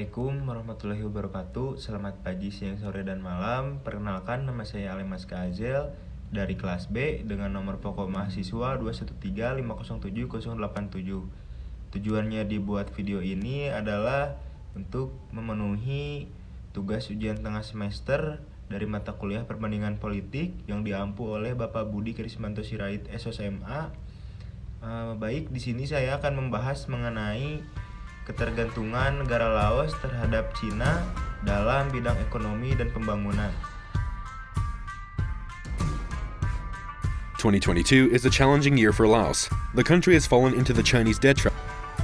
Assalamualaikum warahmatullahi wabarakatuh. Selamat pagi, siang, sore, dan malam. Perkenalkan, nama saya Alemas Kazel dari kelas B dengan nomor pokok mahasiswa 213507087. Tujuannya dibuat video ini adalah untuk memenuhi tugas ujian tengah semester dari mata kuliah perbandingan politik yang diampu oleh Bapak Budi Krismanto Sirait SOSMA. Baik, di sini saya akan membahas mengenai ketergantungan negara Laos terhadap Cina dalam bidang ekonomi dan pembangunan. 2022 is a challenging year for Laos. The country has fallen into the Chinese debt trap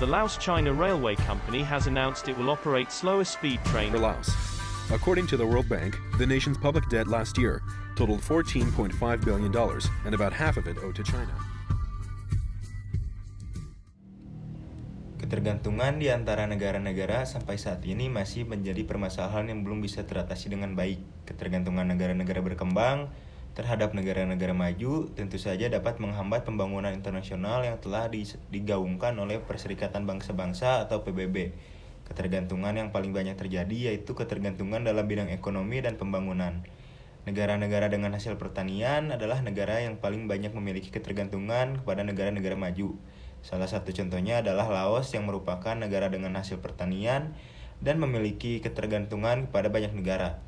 The Laos-China Railway Company has announced it will operate slower speed trains. for Laos. According to the World Bank, the nation's public debt last year totaled $14.5 billion, and about half of it owed to China. Ketergantungan di antara negara-negara sampai saat ini masih menjadi permasalahan yang belum bisa teratasi dengan baik. Ketergantungan negara-negara berkembang terhadap negara-negara maju tentu saja dapat menghambat pembangunan internasional yang telah digaungkan oleh Perserikatan Bangsa-Bangsa atau PBB. Ketergantungan yang paling banyak terjadi yaitu ketergantungan dalam bidang ekonomi dan pembangunan. Negara-negara dengan hasil pertanian adalah negara yang paling banyak memiliki ketergantungan kepada negara-negara maju. Salah satu contohnya adalah Laos yang merupakan negara dengan hasil pertanian dan memiliki ketergantungan kepada banyak negara.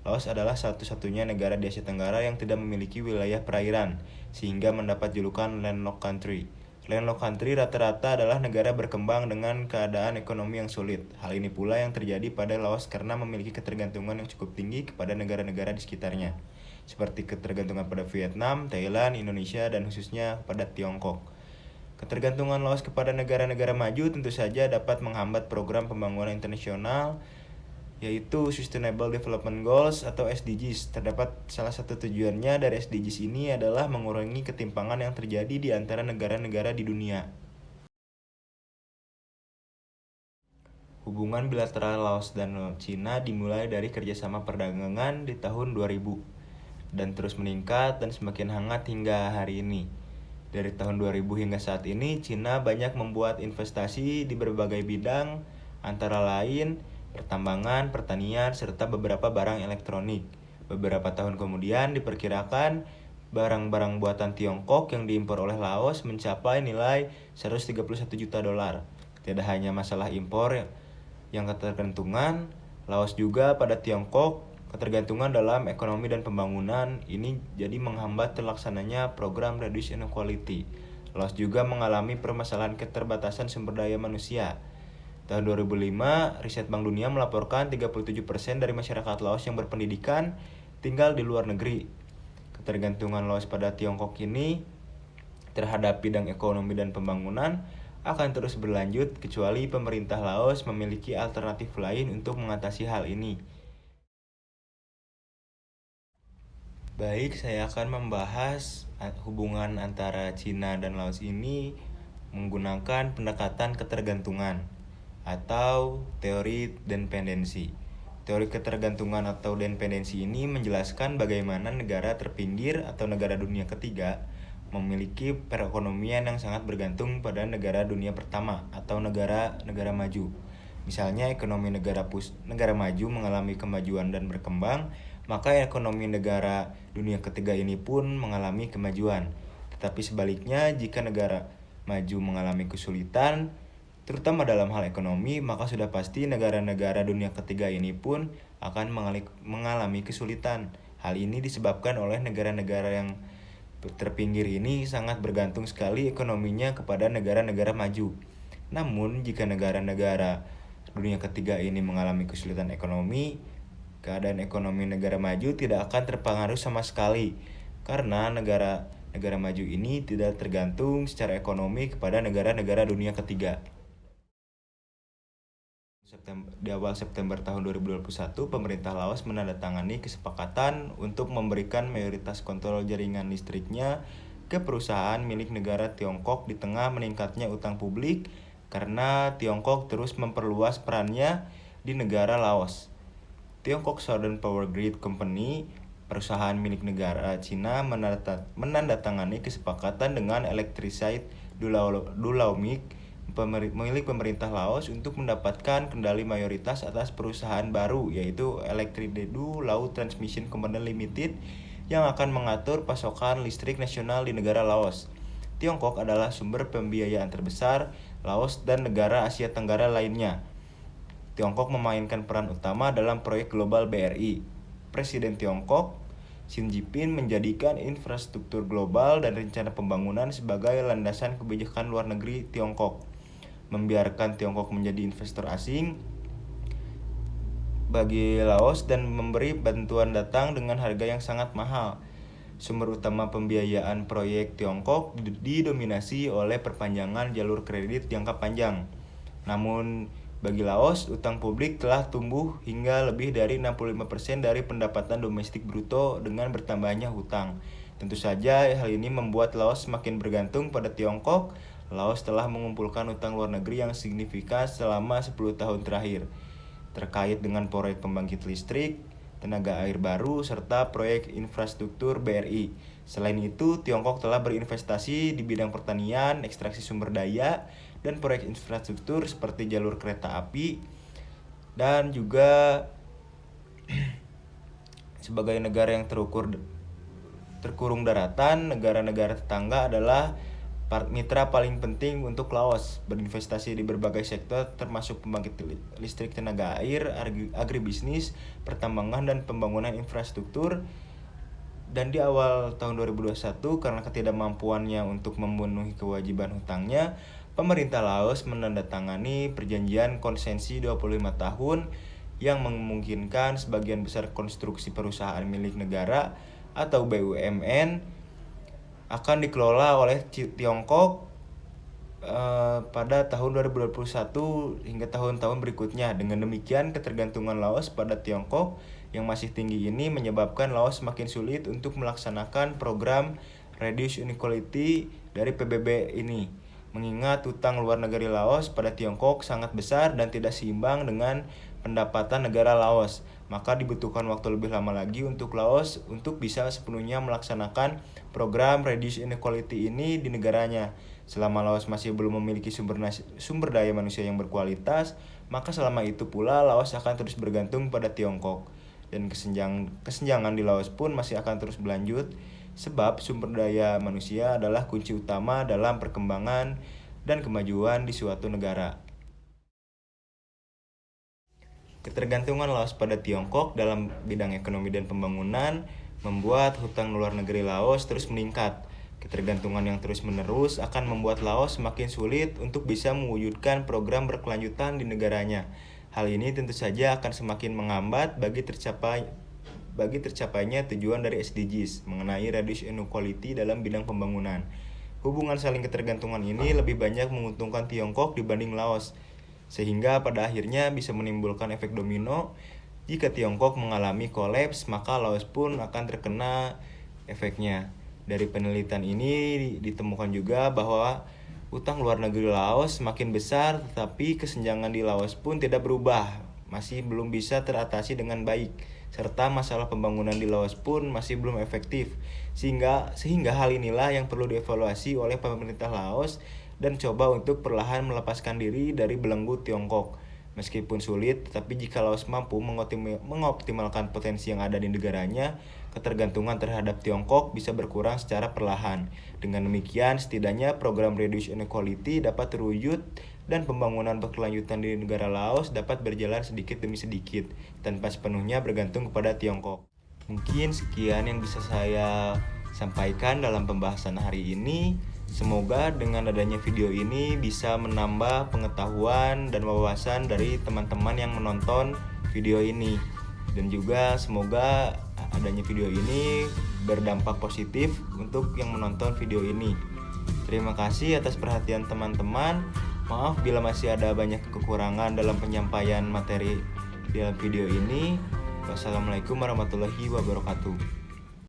Laos adalah satu-satunya negara di Asia Tenggara yang tidak memiliki wilayah perairan, sehingga mendapat julukan landlocked country. Landlocked country rata-rata adalah negara berkembang dengan keadaan ekonomi yang sulit. Hal ini pula yang terjadi pada Laos karena memiliki ketergantungan yang cukup tinggi kepada negara-negara di sekitarnya, seperti ketergantungan pada Vietnam, Thailand, Indonesia, dan khususnya pada Tiongkok. Ketergantungan Laos kepada negara-negara maju tentu saja dapat menghambat program pembangunan internasional, yaitu Sustainable Development Goals atau SDGs. Terdapat salah satu tujuannya dari SDGs ini adalah mengurangi ketimpangan yang terjadi di antara negara-negara di dunia. Hubungan bilateral Laos dan Cina dimulai dari kerjasama perdagangan di tahun 2000 dan terus meningkat dan semakin hangat hingga hari ini. Dari tahun 2000 hingga saat ini, Cina banyak membuat investasi di berbagai bidang, antara lain pertambangan, pertanian, serta beberapa barang elektronik. Beberapa tahun kemudian diperkirakan barang-barang buatan Tiongkok yang diimpor oleh Laos mencapai nilai 131 juta dolar. Tidak hanya masalah impor yang ketergantungan, Laos juga pada Tiongkok ketergantungan dalam ekonomi dan pembangunan ini jadi menghambat terlaksananya program Reduce Inequality. Laos juga mengalami permasalahan keterbatasan sumber daya manusia. Tahun 2005, riset Bank Dunia melaporkan 37% dari masyarakat Laos yang berpendidikan tinggal di luar negeri. Ketergantungan Laos pada Tiongkok ini terhadap bidang ekonomi dan pembangunan akan terus berlanjut kecuali pemerintah Laos memiliki alternatif lain untuk mengatasi hal ini. Baik, saya akan membahas hubungan antara Cina dan Laos ini menggunakan pendekatan ketergantungan atau teori dependensi. Teori ketergantungan atau dependensi ini menjelaskan bagaimana negara terpinggir atau negara dunia ketiga memiliki perekonomian yang sangat bergantung pada negara dunia pertama atau negara maju. Misalnya ekonomi negara maju mengalami kemajuan dan berkembang, maka ekonomi negara dunia ketiga ini pun mengalami kemajuan. Tetapi sebaliknya, jika negara maju mengalami kesulitan, terutama dalam hal ekonomi, maka sudah pasti negara-negara dunia ketiga ini pun akan mengalami kesulitan. Hal ini disebabkan oleh negara-negara yang terpinggir ini sangat bergantung sekali ekonominya kepada negara-negara maju. Namun, jika negara-negara dunia ketiga ini mengalami kesulitan ekonomi, keadaan ekonomi negara maju tidak akan terpengaruh sama sekali karena negara maju ini tidak tergantung secara ekonomi kepada negara-negara dunia ketiga. Di awal September tahun 2021, pemerintah Laos menandatangani kesepakatan untuk memberikan mayoritas kontrol jaringan listriknya ke perusahaan milik negara Tiongkok di tengah meningkatnya utang publik karena Tiongkok terus memperluas perannya di negara Laos. Tiongkok Southern Power Grid Company, perusahaan milik negara Cina, menandatangani kesepakatan dengan Electricité du Laomik, milik pemerintah Laos untuk mendapatkan kendali mayoritas atas perusahaan baru yaitu Electridedu Lao Transmission Company Limited yang akan mengatur pasokan listrik nasional di negara Laos. Tiongkok adalah sumber pembiayaan terbesar Laos dan negara Asia Tenggara lainnya. Tiongkok memainkan peran utama dalam proyek global BRI. Presiden Tiongkok Xi Jinping menjadikan infrastruktur global dan rencana pembangunan sebagai landasan kebijakan luar negeri Tiongkok, membiarkan Tiongkok menjadi investor asing bagi Laos dan memberi bantuan datang dengan harga yang sangat mahal. Sumber utama pembiayaan proyek Tiongkok didominasi oleh perpanjangan jalur kredit jangka panjang. Namun, bagi Laos, utang publik telah tumbuh hingga lebih dari 65% dari pendapatan domestik bruto dengan bertambahnya hutang. Tentu saja hal ini membuat Laos semakin bergantung pada Tiongkok. Laos telah mengumpulkan utang luar negeri yang signifikan selama 10 tahun terakhir, terkait dengan proyek pembangkit listrik, tenaga air baru, serta proyek infrastruktur BRI. Selain itu, Tiongkok telah berinvestasi di bidang pertanian, ekstraksi sumber daya, dan proyek infrastruktur seperti jalur kereta api. Dan juga sebagai negara yang terkurung daratan, negara-negara tetangga adalah mitra paling penting untuk Laos, berinvestasi di berbagai sektor termasuk pembangkit listrik, tenaga air, agribisnis, pertambangan, dan pembangunan infrastruktur. Dan di awal tahun 2021, karena ketidakmampuannya untuk memenuhi kewajiban hutangnya, pemerintah Laos menandatangani perjanjian konsensi 25 tahun yang memungkinkan sebagian besar konstruksi perusahaan milik negara atau BUMN akan dikelola oleh Tiongkok pada tahun 2021 hingga tahun-tahun berikutnya. Dengan demikian, ketergantungan Laos pada Tiongkok yang masih tinggi ini menyebabkan Laos semakin sulit untuk melaksanakan program Reduce Inequality dari PBB ini. Mengingat utang luar negeri Laos pada Tiongkok sangat besar dan tidak seimbang dengan pendapatan negara Laos, maka dibutuhkan waktu lebih lama lagi untuk Laos untuk bisa sepenuhnya melaksanakan program Reduce Inequality ini di negaranya. Selama Laos masih belum memiliki sumber daya manusia yang berkualitas, maka selama itu pula Laos akan terus bergantung pada Tiongkok. Dan kesenjangan di Laos pun masih akan terus berlanjut, sebab sumber daya manusia adalah kunci utama dalam perkembangan dan kemajuan di suatu negara. Ketergantungan Laos pada Tiongkok dalam bidang ekonomi dan pembangunan membuat hutang luar negeri Laos terus meningkat. Ketergantungan yang terus-menerus akan membuat Laos semakin sulit untuk bisa mewujudkan program berkelanjutan di negaranya. Hal ini tentu saja akan semakin menghambat bagi tercapainya tujuan dari SDGs mengenai Reduce Inequality dalam bidang pembangunan. Hubungan saling ketergantungan ini lebih banyak menguntungkan Tiongkok dibanding Laos, sehingga pada akhirnya bisa menimbulkan efek domino. Jika Tiongkok mengalami kolaps, maka Laos pun akan terkena efeknya. Dari penelitian ini ditemukan juga bahwa utang luar negeri Laos semakin besar, tetapi kesenjangan di Laos pun tidak berubah, masih belum bisa teratasi dengan baik, serta masalah pembangunan di Laos pun masih belum efektif. Sehingga hal inilah yang perlu dievaluasi oleh pemerintah Laos dan coba untuk perlahan melepaskan diri dari belenggu Tiongkok. Meskipun sulit, tetapi jika Laos mampu mengoptimalkan potensi yang ada di negaranya, ketergantungan terhadap Tiongkok bisa berkurang secara perlahan. Dengan demikian, setidaknya program Reduce Inequality dapat terwujud dan pembangunan berkelanjutan di negara Laos dapat berjalan sedikit demi sedikit, tanpa sepenuhnya bergantung kepada Tiongkok. Mungkin sekian yang bisa saya sampaikan dalam pembahasan hari ini. Semoga dengan adanya video ini bisa menambah pengetahuan dan wawasan dari teman-teman yang menonton video ini. Dan juga semoga adanya video ini berdampak positif untuk yang menonton video ini. Terima kasih atas perhatian teman-teman. Maaf bila masih ada banyak kekurangan dalam penyampaian materi dalam video ini. Wassalamualaikum warahmatullahi wabarakatuh.